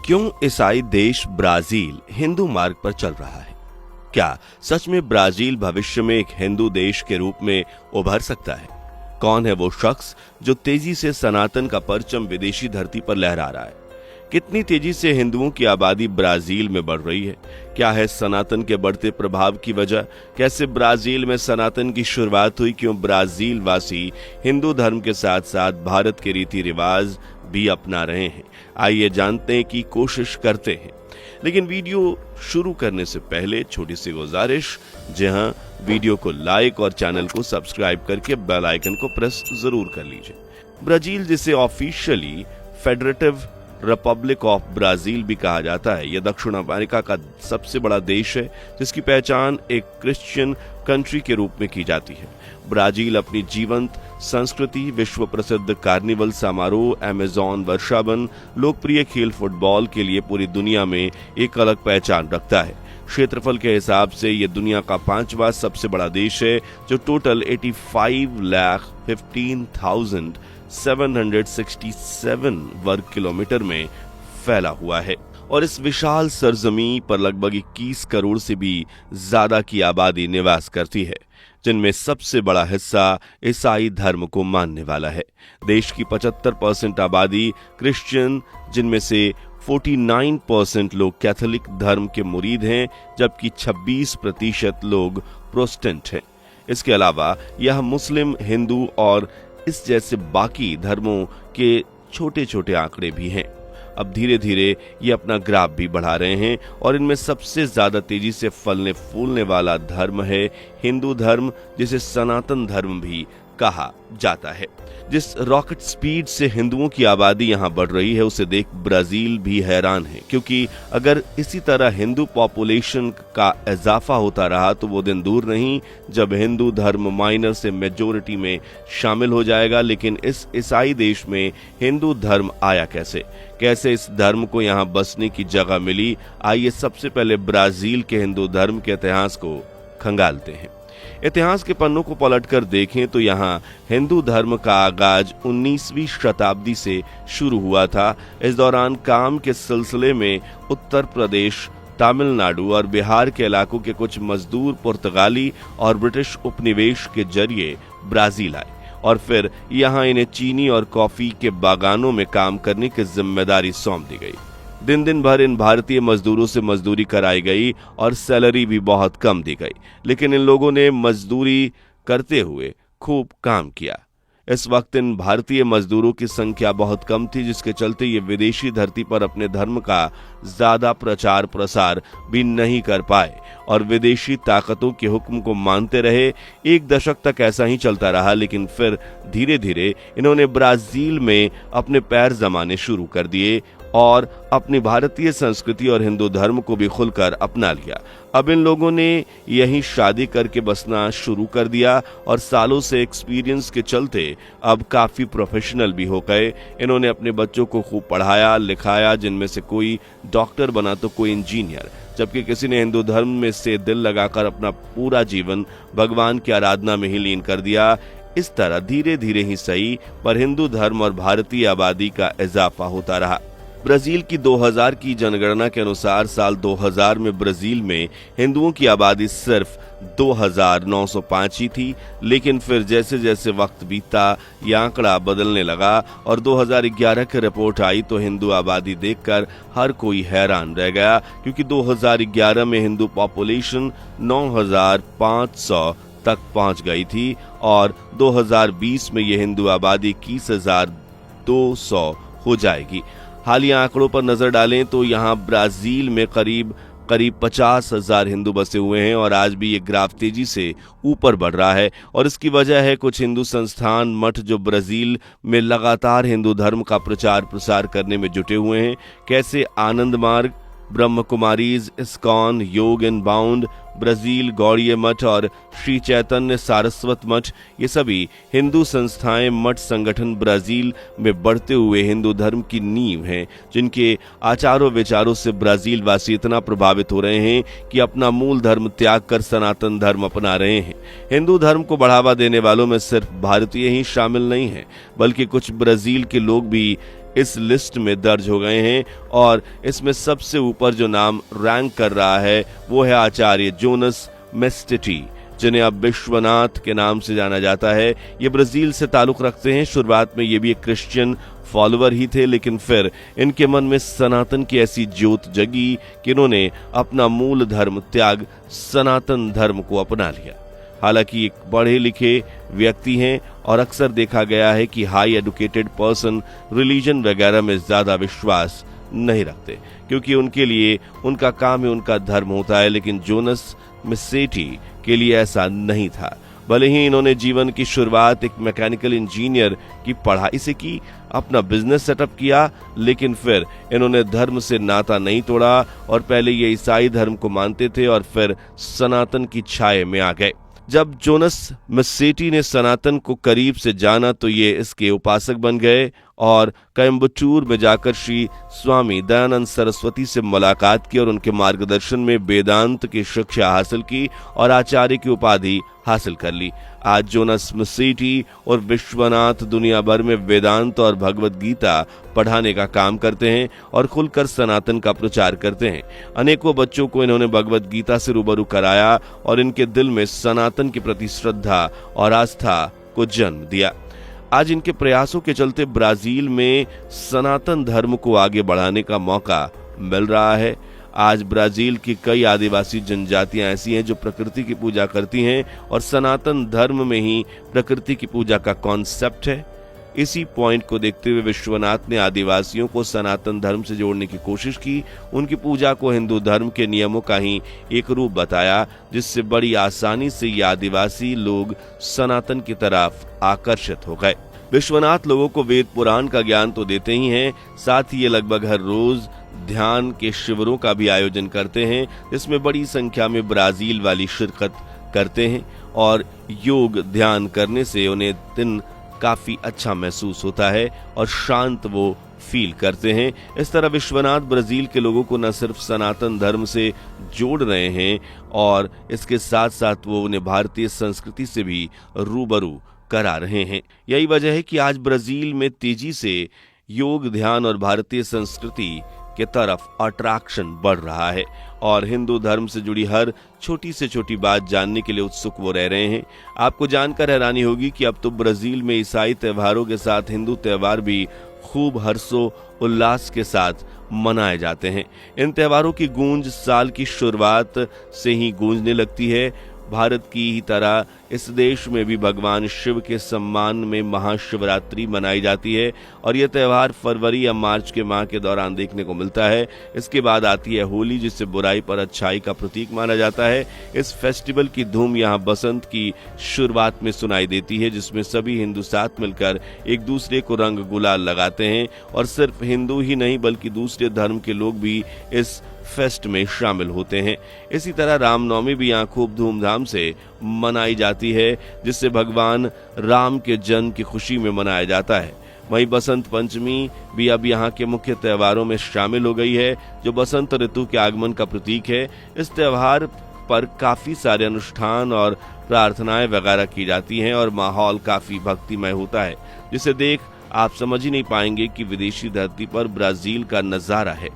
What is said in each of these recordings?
क्यों ईसाई देश ब्राजील हिंदू मार्ग पर चल रहा है? क्या सच में ब्राजील भविष्य में एक हिंदू देश के रूप में उभर सकता है? कौन है वो शख्स जो तेजी से सनातन का परचम विदेशी धरती पर लहरा रहा है? कितनी तेजी से हिंदुओं की आबादी ब्राजील में बढ़ रही है? क्या है सनातन के बढ़ते प्रभाव की वजह? कैसे ब्राजील में सनातन की शुरुआत हुई? क्यों ब्राजील वासी हिंदू धर्म के साथ साथ भारत के रीति रिवाज भी अपना रहे हैं? आइए जानते हैं कि कोशिश करते हैं। लेकिन वीडियो शुरू करने से पहले छोटी सी गुजारिश, जी हां, वीडियो को लाइक और चैनल को सब्सक्राइब करके बेल आइकन को प्रेस जरूर कर लीजिए। ब्राजील, जिसे officially federative Republic of Brazil भी कहा जाता है, यह दक्षिण अमेरिका का सबसे बड़ा देश है जिसकी पहचान एक क्रिश्चियन कंट्री के रूप में की जाती है। ब्राजील अपनी जीवंत संस्कृति, विश्व प्रसिद्ध कार्निवल समारोह, अमेज़न वर्षावन, लोकप्रिय खेल फुटबॉल के लिए पूरी दुनिया में एक अलग पहचान रखता है। क्षेत्रफल के हिसाब से यह दुनिया का 5वां सबसे बड़ा देश है, जो टोटल 85,15,767 वर्ग किलोमीटर में फैला हुआ है और इस विशाल सरजमी पर लगभग 21 करोड़ से भी ज्यादा की आबादी निवास करती है, जिनमें सबसे बड़ा हिस्सा ईसाई धर्म को मानने वाला है। देश की 75% आबादी क्रिश्चियन, जिनमें से 49% लोग कैथोलिक धर्म के मुरीद हैं, जबकि 26% लोग प्रोटेस्टेंट हैं। इसके अलावा यह मुस्लिम, हिंदू और इस जैसे बाकी धर्मों के छोटे छोटे आंकड़े भी हैं। अब धीरे धीरे ये अपना ग्राफ भी बढ़ा रहे हैं और इनमें सबसे ज्यादा तेजी से फलने फूलने वाला धर्म है हिंदू धर्म, जिसे सनातन धर्म भी कहा जाता है। जिस रॉकेट स्पीड से हिंदुओं की आबादी यहाँ बढ़ रही है, उसे देख ब्राजील भी हैरान है, क्योंकि अगर इसी तरह हिंदू पॉपुलेशन का इजाफा होता रहा तो वो दिन दूर नहीं जब हिंदू धर्म माइनर से मेजोरिटी में शामिल हो जाएगा। लेकिन इस ईसाई देश में हिंदू धर्म आया कैसे? कैसे इस धर्म को यहाँ बसने की जगह मिली? आइए सबसे पहले ब्राजील के हिंदू धर्म के इतिहास को खंगालते हैं। इतिहास के पन्नों को पलटकर देखें तो यहाँ हिंदू धर्म का आगाज 19वीं शताब्दी से शुरू हुआ था। इस दौरान काम के सिलसिले में उत्तर प्रदेश, तमिलनाडु और बिहार के इलाकों के कुछ मजदूर पुर्तगाली और ब्रिटिश उपनिवेश के जरिए ब्राजील आए और फिर यहाँ इन्हें चीनी और कॉफी के बागानों में काम करने की जिम्मेदारी सौंप दी गई। दिन दिन भर इन भारतीय मजदूरों से मजदूरी कराई गई और सैलरी भी बहुत कम दी गई, लेकिन इन लोगों ने मजदूरी करते हुए खूब काम किया। इस वक्त इन भारतीय मजदूरों की संख्या बहुत कम थी, जिसके चलते ये विदेशी धरती पर अपने धर्म का ज्यादा प्रचार प्रसार भी नहीं कर पाए और विदेशी ताकतों के हुक्म को मानते रहे। 1 दशक तक ऐसा ही चलता रहा, लेकिन फिर धीरे धीरे इन्होंने ब्राजील में अपने पैर जमाने शुरू कर दिए और अपनी भारतीय संस्कृति और हिंदू धर्म को भी खुलकर अपना लिया। अब इन लोगों ने यहीं शादी करके बसना शुरू कर दिया और सालों से एक्सपीरियंस के चलते अब काफी प्रोफेशनल भी हो गए। इन्होंने अपने बच्चों को खूब पढ़ाया लिखाया, जिनमें से कोई डॉक्टर बना तो कोई इंजीनियर, जबकि किसी ने हिंदू धर्म में से दिल लगाकर अपना पूरा जीवन भगवान की आराधना में ही लीन कर दिया। इस तरह धीरे धीरे ही सही, पर हिंदू धर्म और भारतीय आबादी का इजाफा होता रहा। ब्राजील की 2000 की जनगणना के अनुसार साल 2000 में ब्राजील में हिंदुओं की आबादी सिर्फ 2905 ही थी, लेकिन फिर जैसे जैसे वक्त बीता यह आंकड़ा बदलने लगा और 2011 की रिपोर्ट आई तो हिंदू आबादी देखकर हर कोई हैरान रह गया, क्योंकि 2011 में हिंदू पॉपुलेशन 9500 तक पहुंच गई थी और 2020 में यह हिंदू आबादी 21,200 हो जाएगी। हालिया आंकड़ों पर नजर डालें तो यहाँ ब्राजील में करीब 50,000 हिंदू बसे हुए हैं और आज भी ये ग्राफ तेजी से ऊपर बढ़ रहा है। और इसकी वजह है कुछ हिंदू संस्थान, मठ, जो ब्राजील में लगातार हिंदू धर्म का प्रचार प्रसार करने में जुटे हुए हैं। कैसे आनंद मार्ग, ब्रह्म कुमारीज, इस्कॉन, योग एंड बाउंड ब्राजील, गौड़ीय मठ और श्री चैतन्य सारस्वत मठ, ये सभी हिंदू संस्थाएं, मठ, संगठन ब्राजील में बढ़ते हुए हिंदू धर्म की नींव हैं, जिनके आचारों विचारों से ब्राजील वासी इतना प्रभावित हो रहे हैं कि अपना मूल धर्म त्याग कर सनातन धर्म अपना रहे हैं। हिंदू धर्म को बढ़ावा देने वालों में सिर्फ भारतीय ही शामिल नहीं हैं, बल्कि कुछ ब्राजील के लोग भी इस लिस्ट में दर्ज हो गए हैं और इसमें सबसे ऊपर जो नाम रैंक कर रहा है वो है आचार्य जोनस मेस्टेटी, जिन्हें अब विश्वनाथ के नाम से जाना जाता है। ये ब्राजील से ताल्लुक रखते हैं। शुरुआत में ये भी एक क्रिश्चियन फॉलोअर ही थे, लेकिन फिर इनके मन में सनातन की ऐसी ज्योत जगी कि इन्होंने अपना मूल धर्म त्याग सनातन धर्म को अपना लिया। हालांकि एक पढ़े लिखे व्यक्ति हैं और अक्सर देखा गया है कि हाई एडुकेटेड पर्सन रिलीजन वगैरह में ज्यादा विश्वास नहीं रखते, क्योंकि उनके लिए उनका काम है, उनका धर्म होता है। लेकिन जोनस मेस्टेटी के लिए ऐसा नहीं था। भले ही इन्होंने जीवन की शुरुआत एक मैकेनिकल इंजीनियर की पढ़ाई से की, अपना बिजनेस सेटअप किया, लेकिन फिर इन्होंने धर्म से नाता नहीं तोड़ा और पहले ये ईसाई धर्म को मानते थे और फिर सनातन की छाया में आ गए। जब जोनस मेस्टेटी ने सनातन को करीब से जाना तो ये इसके उपासक बन गए और कोयम्बटूर में जाकर श्री स्वामी दयानंद सरस्वती से मुलाकात की और उनके मार्गदर्शन में वेदांत की शिक्षा हासिल की और आचार्य की उपाधि हासिल कर ली। आज जोनस मेस्टेटी और विश्वनाथ दुनिया भर में वेदांत और भगवत गीता पढ़ाने का काम करते हैं और खुलकर सनातन का प्रचार करते हैं। अनेकों बच्चों को इन्होंने भगवत गीता से रूबरू कराया और इनके दिल में सनातन के प्रति श्रद्धा और आस्था को जन्म दिया। आज इनके प्रयासों के चलते ब्राजील में सनातन धर्म को आगे बढ़ाने का मौका मिल रहा है। आज ब्राजील की कई आदिवासी जनजातियां ऐसी हैं जो प्रकृति की पूजा करती हैं और सनातन धर्म में ही प्रकृति की पूजा का कॉन्सेप्ट है। इसी पॉइंट को देखते हुए विश्वनाथ ने आदिवासियों को सनातन धर्म से जोड़ने की कोशिश की। उनकी पूजा को हिंदू धर्म के नियमों का ही एक रूप बताया, जिससे बड़ी आसानी से ये आदिवासी लोग सनातन की तरफ आकर्षित हो गए। विश्वनाथ लोगों को वेद पुराण का ज्ञान तो देते ही हैं, साथ ही ये लगभग हर रोज ध्यान के शिविरों का भी आयोजन करते हैं, जिसमें बड़ी संख्या में ब्राजील वाली शिरकत करते हैं और योग ध्यान करने से उन्हें दिन काफी अच्छा महसूस होता है और शांत वो फील करते हैं। इस तरह विश्वनाथ ब्राजील के लोगों को न सिर्फ सनातन धर्म से जोड़ रहे हैं और इसके साथ साथ वो उन्हें भारतीय संस्कृति से भी रूबरू करा रहे हैं। यही वजह है कि आज ब्राजील में तेजी से योग ध्यान और भारतीय संस्कृति के तरफ अट्रैक्शन बढ़ रहा है और हिंदू धर्म से जुड़ी हर छोटी से छोटी बात जानने के लिए उत्सुक वो रह रहे हैं। आपको जानकर हैरानी होगी कि अब तो ब्राजील में ईसाई त्योहारों के साथ हिंदू त्योहार भी खूब हर्षो उल्लास के साथ मनाए जाते हैं। इन त्योहारों की गूंज साल की शुरुआत से ही गूंजने लगती है। भारत की ही तरह इस देश में भी भगवान शिव के सम्मान में महाशिवरात्रि मनाई जाती है और यह त्योहार फरवरी या मार्च के माह के दौरान देखने को मिलता है। इसके बाद आती है होली, जिसे बुराई पर अच्छाई का प्रतीक माना जाता है। इस फेस्टिवल की धूम यहाँ बसंत की शुरुआत में सुनाई देती है, जिसमें सभी हिंदू साथ मिलकर एक दूसरे को रंग गुलाल लगाते हैं और सिर्फ हिंदू ही नहीं बल्कि दूसरे धर्म के लोग भी इस फेस्ट में शामिल होते हैं। इसी तरह रामनवमी भी यहाँ खूब धूमधाम से मनाई जाती है, जिससे भगवान राम के जन्म की खुशी में मनाया जाता है। वहीं बसंत पंचमी भी अब यहाँ के मुख्य त्योहारों में शामिल हो गई है, जो बसंत ऋतु के आगमन का प्रतीक है। इस त्योहार पर काफी सारे अनुष्ठान और प्रार्थनाएं वगैरह की जाती हैं और माहौल काफी भक्तिमय होता है, जिसे देख आप समझ ही नहीं पाएंगे कि विदेशी धरती पर ब्राजील का नजारा है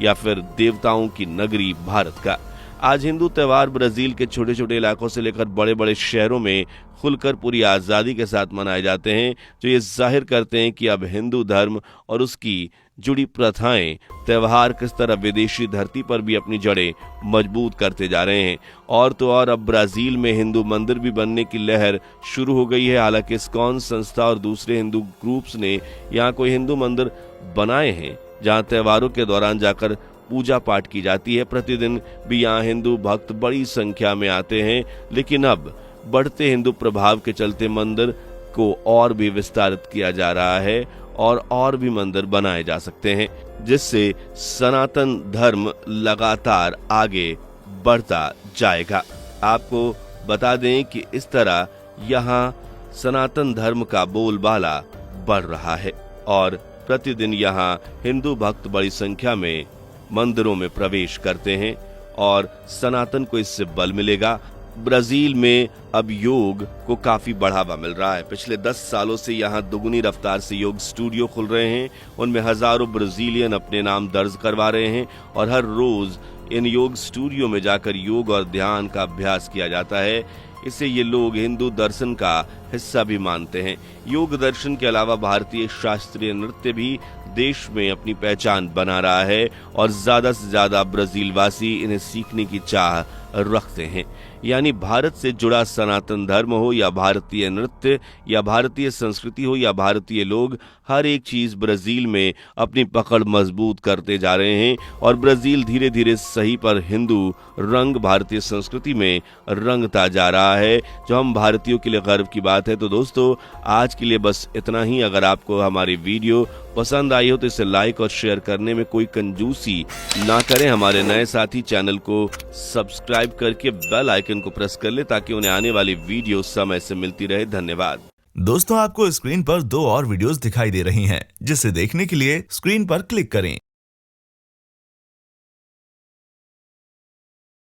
या फिर देवताओं की नगरी भारत का। आज हिंदू त्योहार ब्राजील के छोटे छोटे इलाकों से लेकर बड़े बड़े शहरों में खुलकर पूरी आजादी के साथ मनाए जाते हैं, जो ये जाहिर करते हैं कि अब हिंदू धर्म और उसकी जुड़ी प्रथाएं त्योहार किस तरह विदेशी धरती पर भी अपनी जड़ें मजबूत करते जा रहे हैं। और तो और अब ब्राजील में हिंदू मंदिर भी बनने की लहर शुरू हो गई है। हालांकि इस्कॉन संस्था और दूसरे हिंदू ग्रुप्स ने यहाँ कोई हिंदू मंदिर बनाए हैं जहाँ त्योहारों के दौरान जाकर पूजा पाठ की जाती है। प्रतिदिन भी यहाँ हिंदू भक्त बड़ी संख्या में आते हैं, लेकिन अब बढ़ते हिंदू प्रभाव के चलते मंदिर को और भी विस्तारित किया जा रहा है और भी मंदिर बनाए जा सकते हैं, जिससे सनातन धर्म लगातार आगे बढ़ता जाएगा। आपको बता दें कि इस तरह यहाँ सनातन धर्म का बोलबाला बढ़ रहा है और प्रतिदिन यहाँ हिंदू भक्त बड़ी संख्या में मंदिरों में प्रवेश करते हैं और सनातन को इससे बल मिलेगा, ब्राजील में अब योग को काफी बढ़ावा मिल रहा है। पिछले 10 सालों से यहाँ दुगनी रफ्तार से योग स्टूडियो खुल रहे हैं। उनमें हजारों ब्राजीलियन अपने नाम दर्ज करवा रहे हैं और हर रोज इन योग स्टूडियो में जाकर योग और ध्यान का अभ्यास किया जाता है। इसे ये लोग हिंदू दर्शन का हिस्सा भी मानते हैं। योग दर्शन के अलावा भारतीय शास्त्रीय नृत्य भी देश में अपनी पहचान बना रहा है और ज्यादा से ज्यादा ब्राजीलवासी इन्हें सीखने की चाह रखते हैं। यानी भारत से जुड़ा सनातन धर्म हो या भारतीय नृत्य या भारतीय संस्कृति हो या भारतीय लोग, हर एक चीज ब्राजील में अपनी पकड़ मजबूत करते जा रहे हैं और ब्राजील धीरे धीरे सही पर हिंदू रंग भारतीय संस्कृति में रंगता जा रहा है, जो हम भारतीयों के लिए गर्व की बात है। तो दोस्तों, आज के लिए बस इतना ही। अगर आपको हमारी वीडियो पसंद आई हो तो इसे लाइक और शेयर करने में कोई कंजूसी ना करें। हमारे नए साथी चैनल को सब्सक्राइब करके बेल आइकन को प्रेस कर ले ताकि उन्हें आने वाली वीडियो समय से मिलती रहे। धन्यवाद। दोस्तों, आपको स्क्रीन पर 2 और वीडियोस दिखाई दे रही हैं, जिसे देखने के लिए स्क्रीन पर क्लिक करें।